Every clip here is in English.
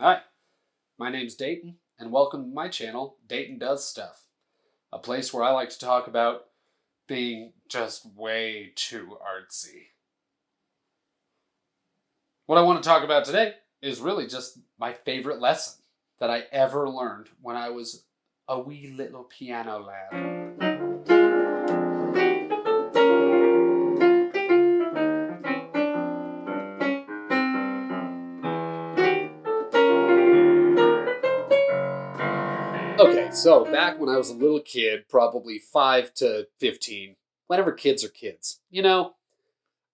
Hi, my name's Dayton, and welcome to my channel, Dayton Does Stuff, a place where I like to talk about being just way too artsy. What I want to talk about today is really just my favorite lesson that I ever learned when I was a wee little piano lad. Okay, so back when I was a little kid, probably 5 to 15, whenever kids are kids,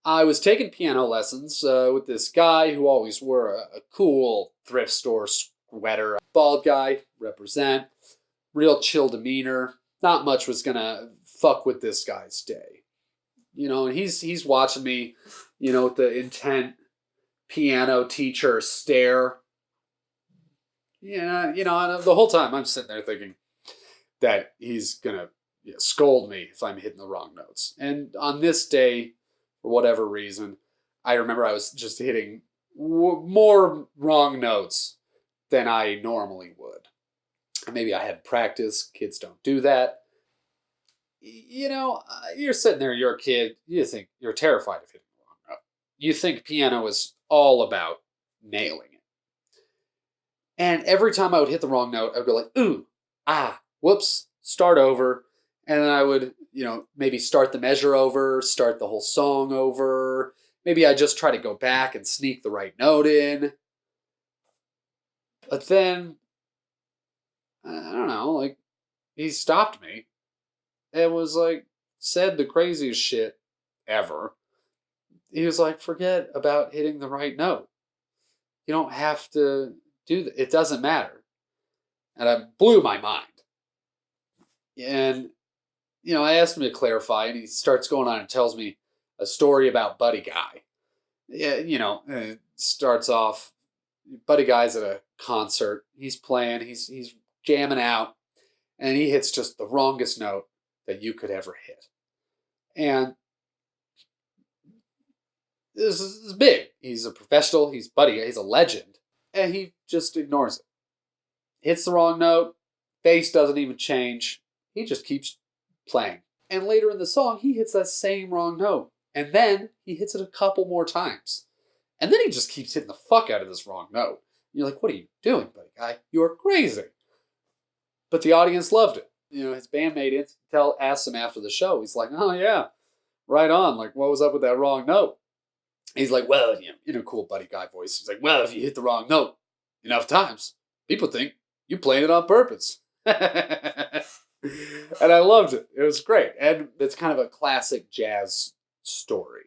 I was taking piano lessons with this guy who always wore a cool thrift store sweater. Bald guy, represent, real chill demeanor. Not much was gonna fuck with this guy's day. And he's watching me, with the intent piano teacher stare. And the whole time I'm sitting there thinking that he's gonna scold me if I'm hitting the wrong notes. And on this day, for whatever reason, I remember I was just hitting more wrong notes than I normally would. Maybe I had practice. Kids don't do that. You're sitting there, you're a kid, you think you're terrified of hitting the wrong note. You think piano is all about nailing it. And every time I would hit the wrong note, I would go like, ooh, ah, whoops, start over. And then I would, maybe start the measure over, start the whole song over. Maybe I just try to go back and sneak the right note in. But then, I don't know, like, he stopped me and was like, said the craziest shit ever. He was like, forget about hitting the right note. You don't have to do that. It doesn't matter. And it blew my mind. And, I asked him to clarify, and he starts going on and tells me a story about Buddy Guy. Yeah, it starts off, Buddy Guy's at a concert. He's playing, he's jamming out, and he hits just the wrongest note that you could ever hit. And this is big. He's a professional. He's Buddy. He's a legend. And he just ignores it. Hits the wrong note. Bass doesn't even change. He just keeps playing. And later in the song, he hits that same wrong note. And then he hits it a couple more times. And then he just keeps hitting the fuck out of this wrong note. And you're like, what are you doing, Buddy Guy? You're crazy. But the audience loved it. His bandmate asked him after the show. He's like, oh yeah, right on. Like, what was up with that wrong note? He's like, well, in a cool Buddy Guy voice. He's like, well, if you hit the wrong note enough times, people think you played it on purpose. And I loved it. It was great. And it's kind of a classic jazz story.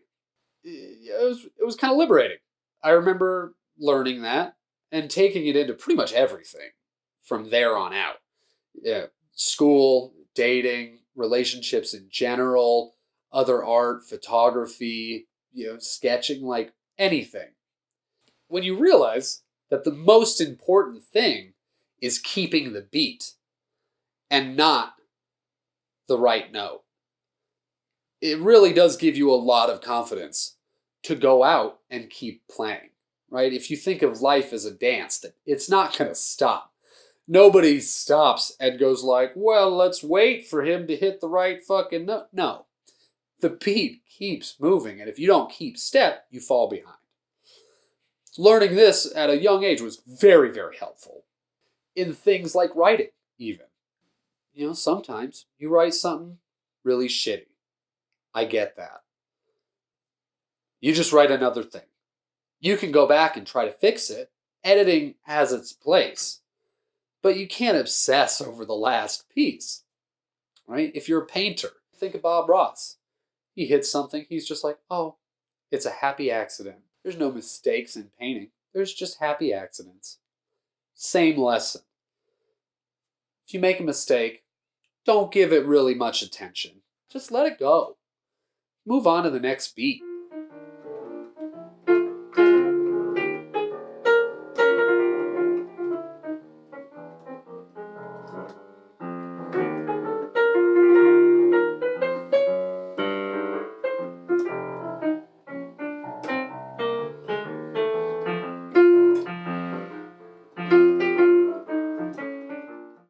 It was kind of liberating. I remember learning that and taking it into pretty much everything from there on out. Yeah, school, dating, relationships in general, other art, photography, sketching, like anything. When you realize that the most important thing is keeping the beat and not the right note, it really does give you a lot of confidence to go out and keep playing, right? If you think of life as a dance, that it's not going to stop. Nobody stops and goes like, well, let's wait for him to hit the right fucking note. No. The beat keeps moving, and if you don't keep step, you fall behind. Learning this at a young age was very, very helpful in things like writing, even. Sometimes you write something really shitty. I get that. You just write another thing. You can go back and try to fix it. Editing has its place, but you can't obsess over the last piece, right? If you're a painter, think of Bob Ross. He hits something, he's just like, oh, it's a happy accident. There's no mistakes in painting. There's just happy accidents. Same lesson. If you make a mistake, don't give it really much attention. Just let it go. Move on to the next beat.